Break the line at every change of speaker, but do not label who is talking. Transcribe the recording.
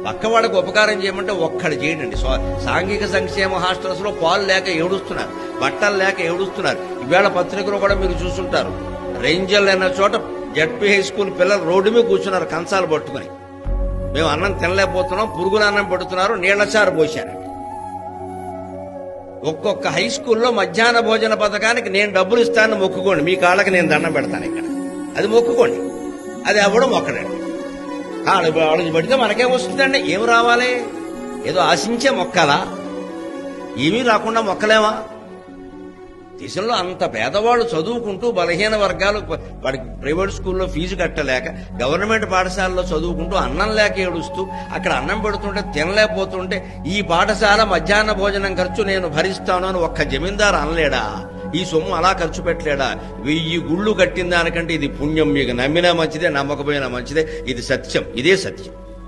పక్కవాడికి ఉపకారం చేయమంటే ఒక్కడు చేయండి. సాంఘిక సంక్షేమ హాస్టల్స్ లో పాలు లేక ఏడుస్తున్నారు, బట్టలు లేక ఏడుస్తున్నారు. ఈవేళ పత్రికలో కూడా మీరు చూస్తుంటారు, రేంజల్ అన్న చోట జడ్పీ హై స్కూల్ పిల్లలు రోడ్డు మీద కూర్చున్నారు కంచాలు పట్టుకుని. మేము అన్నం తినలేకపోతున్నాం, పురుగుల అన్నం పెడుతున్నారు, నీళ్లచారు పోశారండి. ఒక్కొక్క హై స్కూల్లో మధ్యాహ్న భోజన పథకానికి నేను డబ్బులు ఇస్తానని మొక్కుకోండి, మీ కాళ్ళకి నేను దండం పెడతాను ఇక్కడ, అది మొక్కుకోండి. అది ఎవడో మొక్కడండి. వాళ్ళకి పడితే మనకేం వస్తుందండి? ఏం రావాలి? ఏదో ఆశించే మొక్కలా? ఏమీ రాకుండా మొక్కలేమా? దేశంలో అంత పేదవాళ్ళు చదువుకుంటూ బలహీన వర్గాలు వాడికి ప్రైవేట్ స్కూల్లో ఫీజు కట్టలేక, గవర్నమెంట్ పాఠశాలలో చదువుకుంటూ అన్నం లేక ఏడుస్తూ, అక్కడ అన్నం పెడుతుంటే తినలేకపోతుంటే ఈ పాఠశాల మధ్యాహ్న భోజనం ఖర్చు నేను భరిస్తాను అని ఒక్క జమీందారు అనలేడా? ఈ సొమ్ము అలా ఖర్చు పెట్టలేడా? 1000 గుళ్ళు కట్టిన దానికంటే ఇది పుణ్యం. మీకు నమ్మినా మంచిదే, నమ్మకపోయినా మంచిదే, ఇది సత్యం, ఇదే సత్యం.